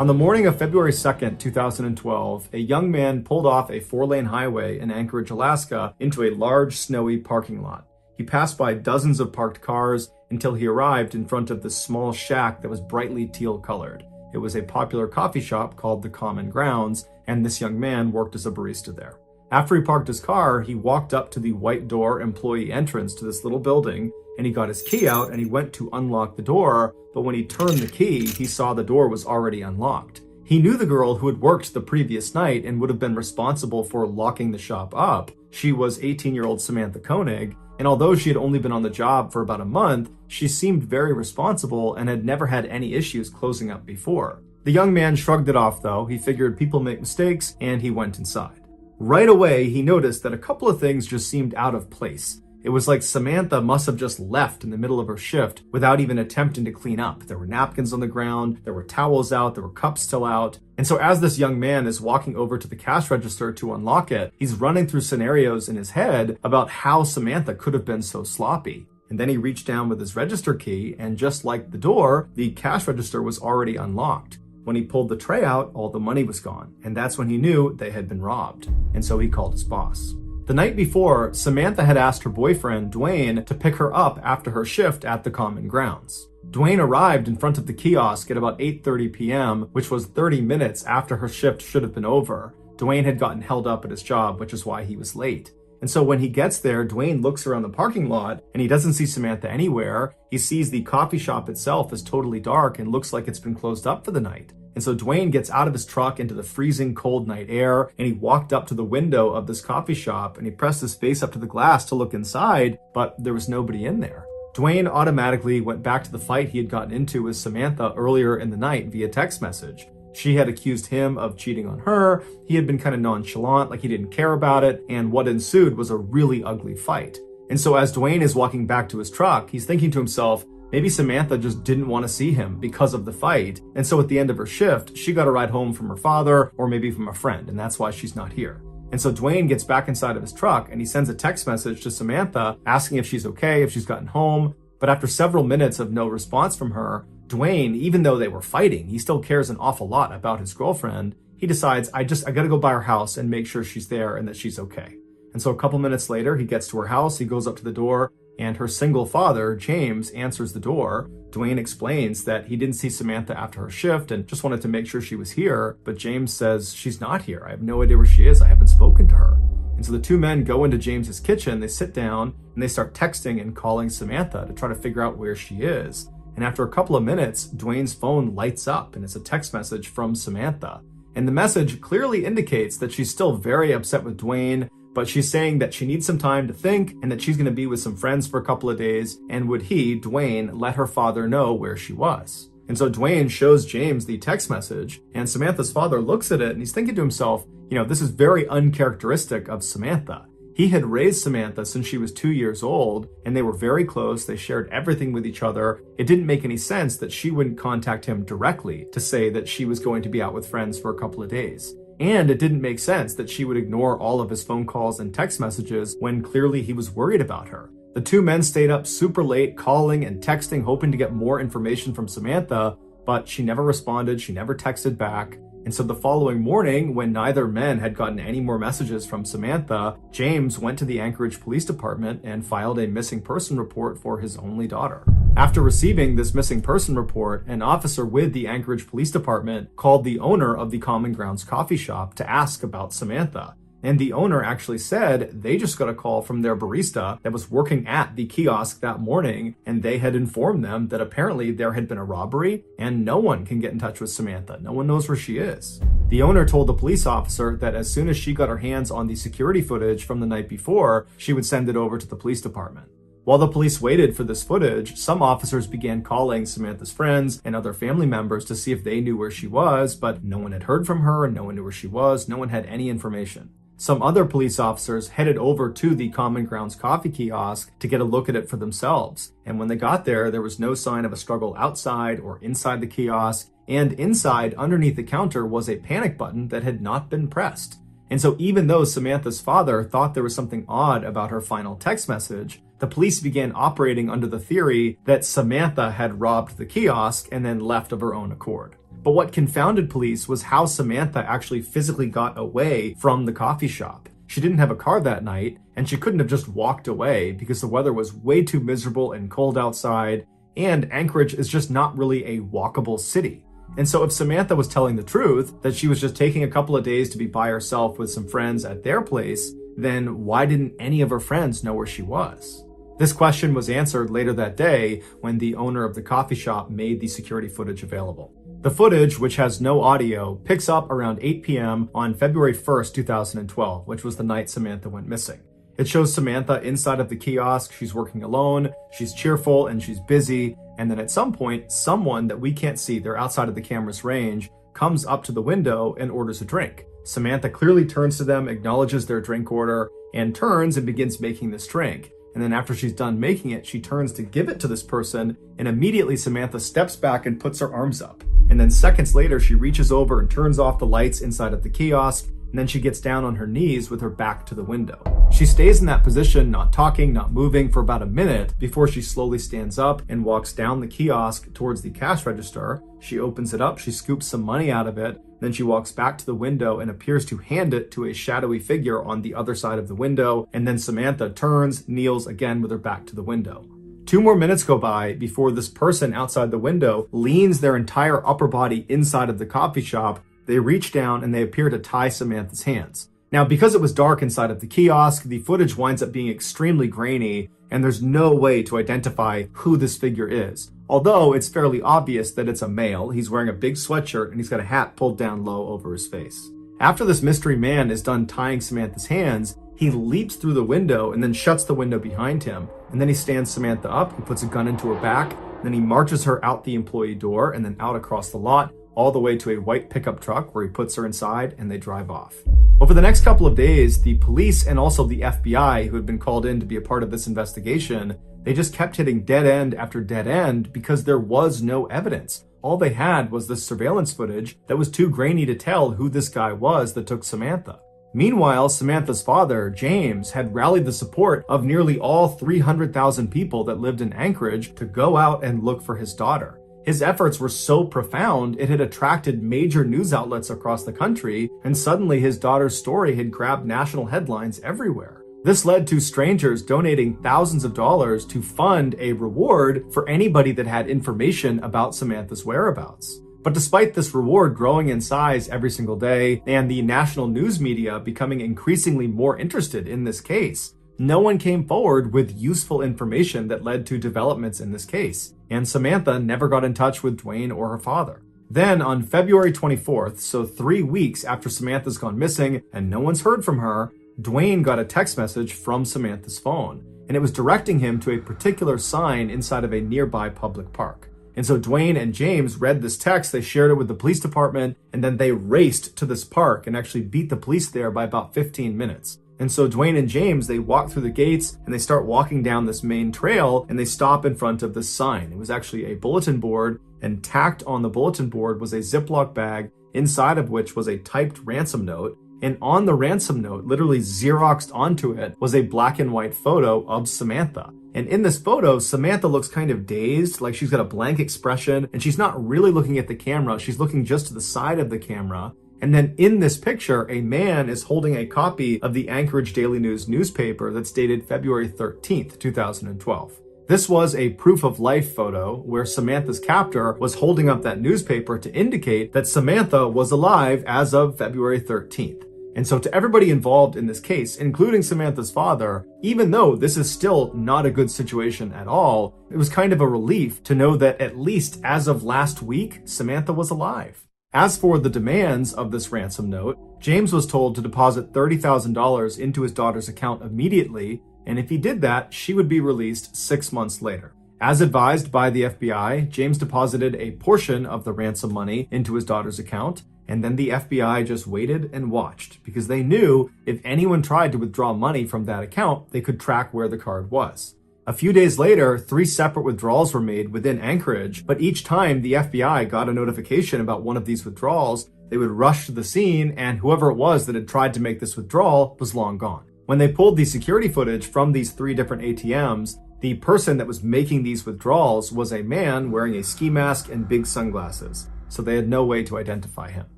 On the morning of February 2nd, 2012, a young man pulled off a 4-lane highway in Anchorage, Alaska, into a large, snowy parking lot. He passed by dozens of parked cars until he arrived in front of this small shack that was brightly teal-colored. It was a popular coffee shop called the Common Grounds, and this young man worked as a barista there. After he parked his car, he walked up to the white door employee entrance to this little building, and he got his key out and he went to unlock the door, but when he turned the key, he saw the door was already unlocked. He knew the girl who had worked the previous night and would have been responsible for locking the shop up. She was 18-year-old Samantha Koenig, and although she had only been on the job for about a month, she seemed very responsible and had never had any issues closing up before. The young man shrugged it off though. He figured people make mistakes, and he went inside. Right away, he noticed that a couple of things just seemed out of place. It was like Samantha must have just left in the middle of her shift without even attempting to clean up. There were napkins on the ground, there were towels out, there were cups still out. And so as this young man is walking over to the cash register to unlock it, he's running through scenarios in his head about how Samantha could have been so sloppy. And then he reached down with his register key, and just like the door, the cash register was already unlocked. When he pulled the tray out, all the money was gone, and that's when he knew they had been robbed. And so he called his boss. The night before, Samantha had asked her boyfriend, Dwayne, to pick her up after her shift at the Common Grounds. Dwayne arrived in front of the kiosk at about 8:30 p.m., which was 30 minutes after her shift should have been over. Dwayne had gotten held up at his job, which is why he was late. And so when he gets there, Dwayne looks around the parking lot and he doesn't see Samantha anywhere. He sees the coffee shop itself is totally dark and looks like it's been closed up for the night. And so Dwayne gets out of his truck into the freezing cold night air, and he walked up to the window of this coffee shop and he pressed his face up to the glass to look inside, but there was nobody in there. Dwayne automatically went back to the fight he had gotten into with Samantha earlier in the night via text message. She had accused him of cheating on her. He had been kind of nonchalant, like he didn't care about it, and what ensued was a really ugly fight. And so as Dwayne is walking back to his truck, he's thinking to himself, maybe Samantha just didn't want to see him because of the fight, and so at the end of her shift, she got a ride home from her father or maybe from a friend, and that's why she's not here. And so Dwayne gets back inside of his truck and he sends a text message to Samantha asking if she's okay, if she's gotten home. But after several minutes of no response from her, Dwayne, even though they were fighting, he still cares an awful lot about his girlfriend. He decides, I gotta go by her house and make sure she's there and that she's okay. And so a couple minutes later, he gets to her house, he goes up to the door, and her single father, James, answers the door. Dwayne explains that he didn't see Samantha after her shift and just wanted to make sure she was here, but James says, she's not here. I have no idea where she is. I haven't spoken to her. And so the two men go into James's kitchen, they sit down, and they start texting and calling Samantha to try to figure out where she is. And after a couple of minutes, Dwayne's phone lights up, and it's a text message from Samantha. And the message clearly indicates that she's still very upset with Dwayne, but she's saying that she needs some time to think and that she's going to be with some friends for a couple of days, and would he, Dwayne, let her father know where she was. And so Dwayne shows James the text message, and Samantha's father looks at it and he's thinking to himself, this is very uncharacteristic of Samantha. He had raised Samantha since she was 2 years old, and they were very close. They shared everything with each other. It didn't make any sense that she wouldn't contact him directly to say that she was going to be out with friends for a couple of days. And it didn't make sense that she would ignore all of his phone calls and text messages when clearly he was worried about her. The two men stayed up super late, calling and texting, hoping to get more information from Samantha, but she never responded, she never texted back. And so the following morning, when neither men had gotten any more messages from Samantha, James went to the Anchorage Police Department and filed a missing person report for his only daughter. After receiving this missing person report, an officer with the Anchorage Police Department called the owner of the Common Grounds coffee shop to ask about Samantha. And the owner actually said they just got a call from their barista that was working at the kiosk that morning, and they had informed them that apparently there had been a robbery and no one can get in touch with Samantha. No one knows where she is. The owner told the police officer that as soon as she got her hands on the security footage from the night before, she would send it over to the police department. While the police waited for this footage, some officers began calling Samantha's friends and other family members to see if they knew where she was, but no one had heard from her, no one knew where she was, no one had any information. Some other police officers headed over to the Common Grounds coffee kiosk to get a look at it for themselves. And when they got there, there was no sign of a struggle outside or inside the kiosk. And inside, underneath the counter, was a panic button that had not been pressed. And so even though Samantha's father thought there was something odd about her final text message, the police began operating under the theory that Samantha had robbed the kiosk and then left of her own accord. But what confounded police was how Samantha actually physically got away from the coffee shop. She didn't have a car that night, and she couldn't have just walked away because the weather was way too miserable and cold outside, and Anchorage is just not really a walkable city. And so if Samantha was telling the truth, that she was just taking a couple of days to be by herself with some friends at their place, then why didn't any of her friends know where she was? This question was answered later that day when the owner of the coffee shop made the security footage available. The footage, which has no audio, picks up around 8 p.m. on February 1st, 2012, which was the night Samantha went missing. It shows Samantha inside of the kiosk. She's working alone, she's cheerful, and she's busy. And then at some point, someone that we can't see, they're outside of the camera's range, comes up to the window and orders a drink. Samantha clearly turns to them, acknowledges their drink order, and turns and begins making this drink. And then after she's done making it, she turns to give it to this person, and immediately Samantha steps back and puts her arms up. And then seconds later, she reaches over and turns off the lights inside of the kiosk, and then she gets down on her knees with her back to the window. She stays in that position, not talking, not moving, for about a minute before she slowly stands up and walks down the kiosk towards the cash register. She opens it up, she scoops some money out of it, then she walks back to the window and appears to hand it to a shadowy figure on the other side of the window, and then Samantha turns, kneels again with her back to the window. 2 more minutes go by before this person outside the window leans their entire upper body inside of the coffee shop. They reach down and they appear to tie Samantha's hands. Now, because it was dark inside of the kiosk, the footage winds up being extremely grainy, and there's no way to identify who this figure is. Although it's fairly obvious that it's a male. He's wearing a big sweatshirt and he's got a hat pulled down low over his face. After this mystery man is done tying Samantha's hands, he leaps through the window and then shuts the window behind him. And then he stands Samantha up, he puts a gun into her back, then he marches her out the employee door and then out across the lot, all the way to a white pickup truck where he puts her inside and they drive off. Over the next couple of days, the police and also the FBI, who had been called in to be a part of this investigation, they just kept hitting dead end after dead end because there was no evidence. All they had was this surveillance footage that was too grainy to tell who this guy was that took Samantha. Meanwhile, Samantha's father, James, had rallied the support of nearly all 300,000 people that lived in Anchorage to go out and look for his daughter. His efforts were so profound, it had attracted major news outlets across the country, and suddenly his daughter's story had grabbed national headlines everywhere. This led to strangers donating thousands of dollars to fund a reward for anybody that had information about Samantha's whereabouts. But despite this reward growing in size every single day, and the national news media becoming increasingly more interested in this case, no one came forward with useful information that led to developments in this case, and Samantha never got in touch with Dwayne or her father. Then on February 24th, so 3 weeks after Samantha's gone missing and no one's heard from her, Dwayne got a text message from Samantha's phone, and it was directing him to a particular sign inside of a nearby public park. And so Dwayne and James read this text, they shared it with the police department, and then they raced to this park and actually beat the police there by about 15 minutes. And so Dwayne and James, they walk through the gates and they start walking down this main trail and they stop in front of this sign. It was actually a bulletin board, and tacked on the bulletin board was a Ziploc bag inside of which was a typed ransom note. And on the ransom note, literally Xeroxed onto it, was a black and white photo of Samantha. And in this photo, Samantha looks kind of dazed, like she's got a blank expression, and she's not really looking at the camera, she's looking just to the side of the camera. And then in this picture, a man is holding a copy of the Anchorage Daily News newspaper that's dated February 13th, 2012. This was a proof of life photo where Samantha's captor was holding up that newspaper to indicate that Samantha was alive as of February 13th. And so to everybody involved in this case, including Samantha's father, even though this is still not a good situation at all, it was kind of a relief to know that at least as of last week, Samantha was alive. As for the demands of this ransom note, James was told to deposit $30,000 into his daughter's account immediately, and if he did that, she would be released 6 months later. As advised by the FBI, James deposited a portion of the ransom money into his daughter's account, and then the FBI just waited and watched because they knew if anyone tried to withdraw money from that account, they could track where the card was. A few days later, 3 separate withdrawals were made within Anchorage, but each time the FBI got a notification about one of these withdrawals, they would rush to the scene, and whoever it was that had tried to make this withdrawal was long gone. When they pulled the security footage from these 3 different ATMs, the person that was making these withdrawals was a man wearing a ski mask and big sunglasses. so they had no way to identify him.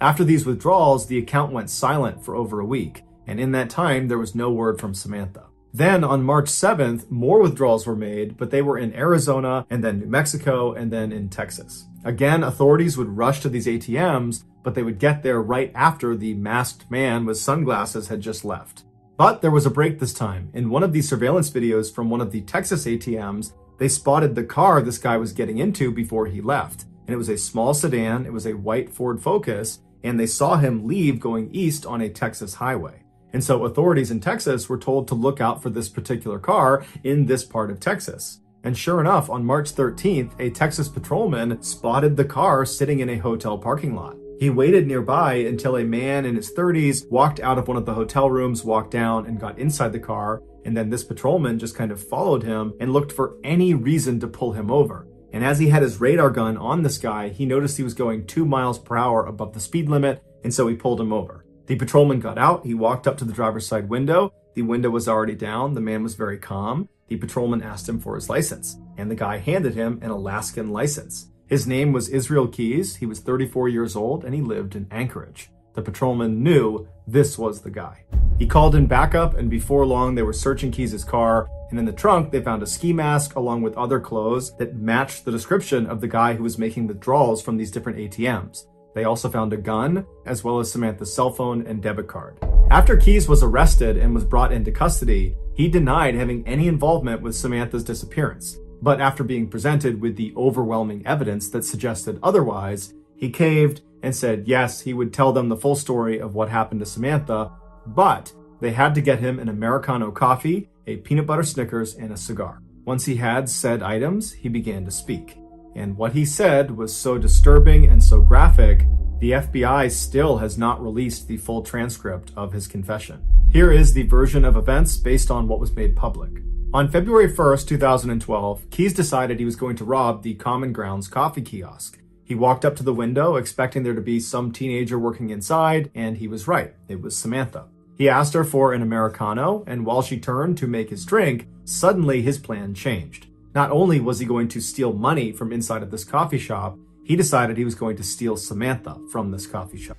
After these withdrawals, the account went silent for over a week, and in that time, there was no word from Samantha. Then on March 7th, more withdrawals were made, but they were in Arizona, and then New Mexico, and then in Texas. Again, authorities would rush to these ATMs, but they would get there right after the masked man with sunglasses had just left. But there was a break this time. In one of these surveillance videos from one of the Texas ATMs, they spotted the car this guy was getting into before he left. And it was a small sedan, it was a white Ford Focus, and they saw him leave going east on a Texas highway. And so authorities in Texas were told to look out for this particular car in this part of Texas. And sure enough, on March 13th, a Texas patrolman spotted the car sitting in a hotel parking lot. He waited nearby until a man in his 30s walked out of one of the hotel rooms, walked down, and got inside the car. And then this patrolman just kind of followed him and looked for any reason to pull him over. And as he had his radar gun on this guy, he noticed he was going 2 miles per hour above the speed limit, and so he pulled him over. The patrolman got out, he walked up to the driver's side window. The window was already down, the man was very calm. The patrolman asked him for his license, and the guy handed him an Alaskan license. His name was Israel Keys, he was 34 years old, and he lived in Anchorage. The patrolman knew this was the guy. He called in backup, and before long they were searching Keys' car, and in the trunk they found a ski mask along with other clothes that matched the description of the guy who was making withdrawals from these different ATMs. They also found a gun, as well as Samantha's cell phone and debit card. After Keys was arrested and was brought into custody, he denied having any involvement with Samantha's disappearance. But after being presented with the overwhelming evidence that suggested otherwise, he caved and said yes, he would tell them the full story of what happened to Samantha, but they had to get him an Americano coffee, a peanut butter Snickers, and a cigar. Once he had said items, he began to speak. And what he said was so disturbing and so graphic, the FBI still has not released the full transcript of his confession. Here is the version of events based on what was made public. On February 1st, 2012, Keys decided he was going to rob the Common Grounds coffee kiosk. He walked up to the window expecting there to be some teenager working inside, and he was right. It was Samantha. He asked her for an Americano, and while she turned to make his drink, suddenly his plan changed. Not only was he going to steal money from inside of this coffee shop, he decided he was going to steal Samantha from this coffee shop.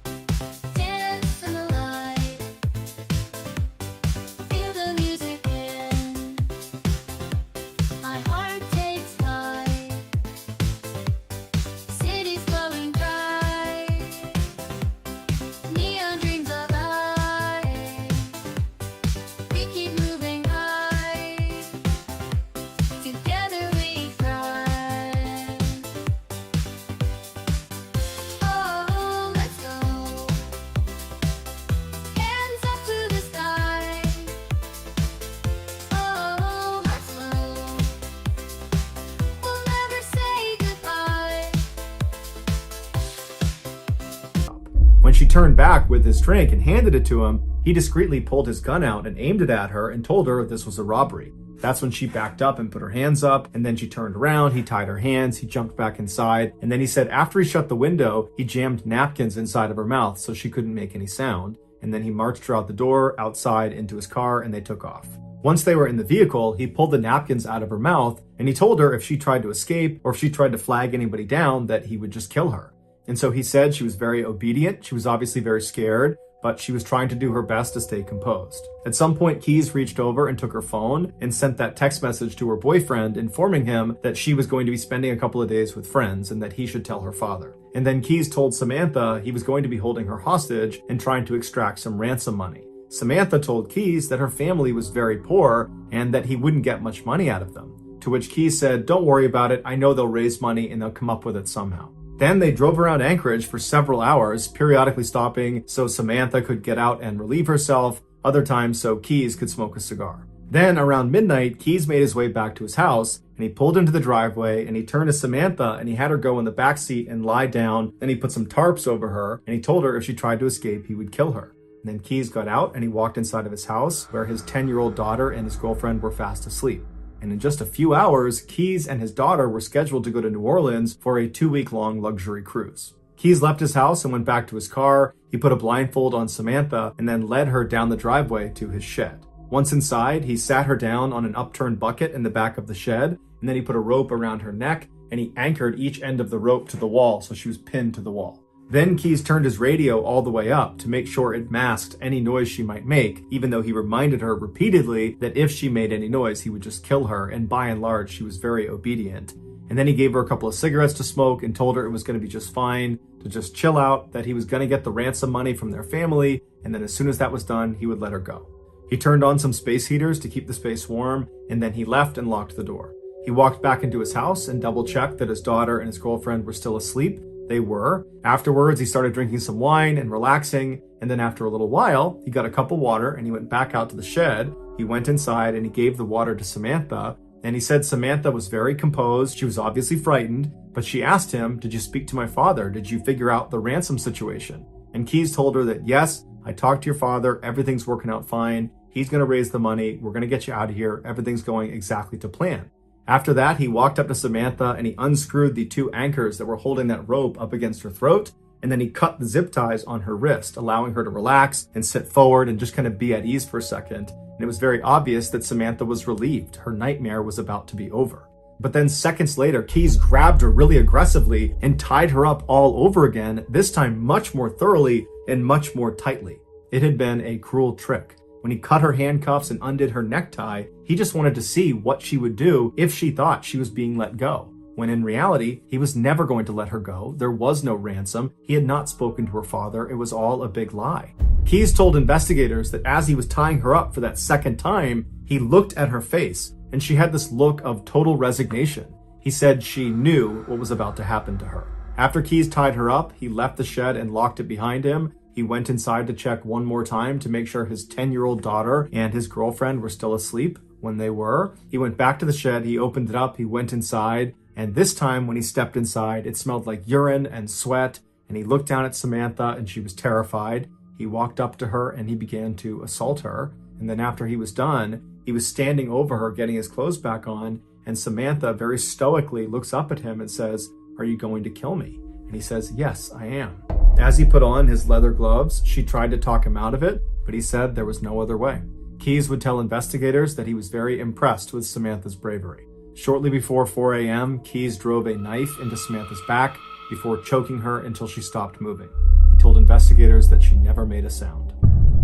When she turned back with his drink and handed it to him, he discreetly pulled his gun out and aimed it at her and told her this was a robbery. That's when she backed up and put her hands up, and then she turned around, he tied her hands, he jumped back inside, and then he said after he shut the window, he jammed napkins inside of her mouth so she couldn't make any sound, and then he marched her out the door, outside, into his car, and they took off. Once they were in the vehicle, he pulled the napkins out of her mouth, and he told her if she tried to escape or if she tried to flag anybody down, that he would just kill her. And so he said she was very obedient, she was obviously very scared, but she was trying to do her best to stay composed. At some point, Keys reached over and took her phone and sent that text message to her boyfriend informing him that she was going to be spending a couple of days with friends and that he should tell her father. And then Keys told Samantha he was going to be holding her hostage and trying to extract some ransom money. Samantha told Keys that her family was very poor and that he wouldn't get much money out of them. To which Keys said, "Don't worry about it, I know they'll raise money and they'll come up with it somehow." Then they drove around Anchorage for several hours, periodically stopping so Samantha could get out and relieve herself, other times so Keys could smoke a cigar. Then around midnight, Keys made his way back to his house, and he pulled into the driveway, and he turned to Samantha, and he had her go in the back seat and lie down. Then he put some tarps over her, and he told her if she tried to escape, he would kill her. And then Keys got out, and he walked inside of his house, where his 10-year-old daughter and his girlfriend were fast asleep. And in just a few hours, Keys and his daughter were scheduled to go to New Orleans for a 2-week-long luxury cruise. Keys left his house and went back to his car. He put a blindfold on Samantha and then led her down the driveway to his shed. Once inside, he sat her down on an upturned bucket in the back of the shed, and then he put a rope around her neck, and he anchored each end of the rope to the wall so she was pinned to the wall. Then Keyes turned his radio all the way up to make sure it masked any noise she might make, even though he reminded her repeatedly that if she made any noise, he would just kill her, and by and large, she was very obedient. And then he gave her a couple of cigarettes to smoke and told her it was going to be just fine, to just chill out, that he was going to get the ransom money from their family, and then as soon as that was done, he would let her go. He turned on some space heaters to keep the space warm, and then he left and locked the door. He walked back into his house and double-checked that his daughter and his girlfriend were still asleep. They were. Afterwards, he started drinking some wine and relaxing, and then after a little while, he got a cup of water and he went back out to the shed. He went inside and he gave the water to Samantha, and he said Samantha was very composed. She was obviously frightened, but she asked him, "Did you speak to my father? Did you figure out the ransom situation?" And Keyes told her that, "Yes, I talked to your father. Everything's working out fine. He's going to raise the money. We're going to get you out of here. Everything's going exactly to plan." After that, he walked up to Samantha and he unscrewed the two anchors that were holding that rope up against her throat, and then he cut the zip ties on her wrist, allowing her to relax and sit forward and just kind of be at ease for a second. And it was very obvious that Samantha was relieved. Her nightmare was about to be over. But then seconds later, Keyes grabbed her really aggressively and tied her up all over again, this time much more thoroughly and much more tightly. It had been a cruel trick. When he cut her handcuffs and undid her necktie, he just wanted to see what she would do if she thought she was being let go. When in reality, he was never going to let her go. There was no ransom. He had not spoken to her father. It was all a big lie. Keyes told investigators that as he was tying her up for that second time, he looked at her face, and she had this look of total resignation. He said she knew what was about to happen to her. After Keyes tied her up, he left the shed and locked it behind him. He went inside to check one more time to make sure his 10-year-old daughter and his girlfriend were still asleep. When they were, he went back to the shed, he opened it up, he went inside, and this time when he stepped inside, it smelled like urine and sweat, and he looked down at Samantha and she was terrified. He walked up to her and he began to assault her, and then after he was done, he was standing over her getting his clothes back on, and Samantha very stoically looks up at him and says, "Are you going to kill me?" And he says, "Yes, I am." As he put on his leather gloves, she tried to talk him out of it, but he said there was no other way. Keyes would tell investigators that he was very impressed with Samantha's bravery. Shortly before 4 a.m., Keyes drove a knife into Samantha's back before choking her until she stopped moving. He told investigators that she never made a sound.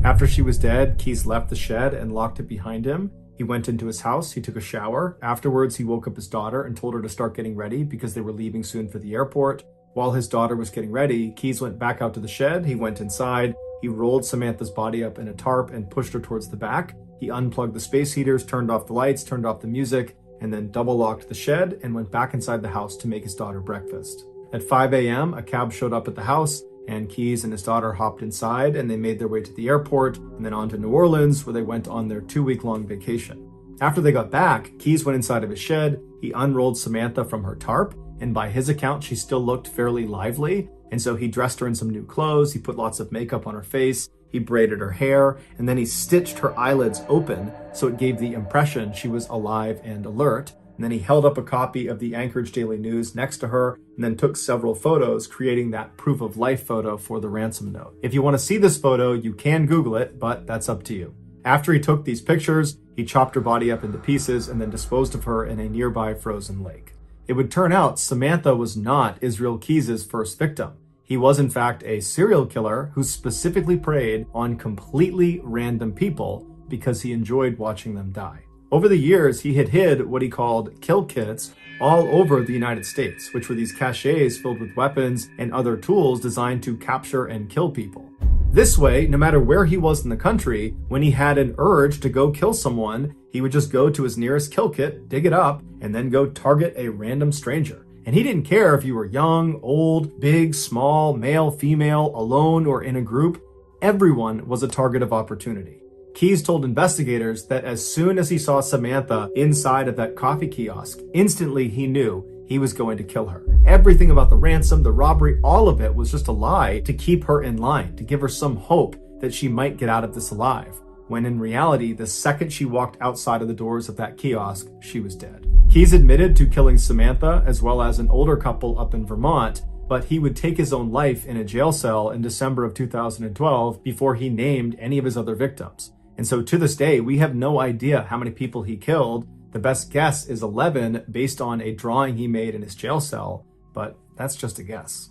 After she was dead, Keyes left the shed and locked it behind him. He went into his house, he took a shower. Afterwards, he woke up his daughter and told her to start getting ready because they were leaving soon for the airport. While his daughter was getting ready, Keyes went back out to the shed, he went inside, he rolled Samantha's body up in a tarp and pushed her towards the back. He unplugged the space heaters, turned off the lights, turned off the music, and then double locked the shed and went back inside the house to make his daughter breakfast. At 5 a.m., a cab showed up at the house, and Keyes and his daughter hopped inside and they made their way to the airport and then on to New Orleans, where they went on their 2-week-long vacation. After they got back, Keyes went inside of his shed, he unrolled Samantha from her tarp, and by his account, she still looked fairly lively, and so he dressed her in some new clothes, he put lots of makeup on her face, he braided her hair, and then he stitched her eyelids open so it gave the impression she was alive and alert. And then he held up a copy of the Anchorage Daily News next to her and then took several photos, creating that proof of life photo for the ransom note. If you want to see this photo, you can Google it, but that's up to you. After he took these pictures, he chopped her body up into pieces and then disposed of her in a nearby frozen lake. It would turn out Samantha was not Israel Keyes' first victim. He was in fact a serial killer who specifically preyed on completely random people because he enjoyed watching them die. Over the years, he had hid what he called kill kits all over the United States, which were these caches filled with weapons and other tools designed to capture and kill people. This way, no matter where he was in the country, when he had an urge to go kill someone, he would just go to his nearest kill kit, dig it up, and then go target a random stranger. And he didn't care if you were young, old, big, small, male, female, alone, or in a group. Everyone was a target of opportunity. Keyes told investigators that as soon as he saw Samantha inside of that coffee kiosk, instantly he knew he was going to kill her. Everything about the ransom, the robbery, all of it was just a lie to keep her in line, to give her some hope that she might get out of this alive. When in reality, the second she walked outside of the doors of that kiosk, she was dead. Keyes admitted to killing Samantha as well as an older couple up in Vermont, but he would take his own life in a jail cell in December of 2012 before he named any of his other victims. And so to this day, we have no idea how many people he killed. The best guess is 11 based on a drawing he made in his jail cell, but that's just a guess.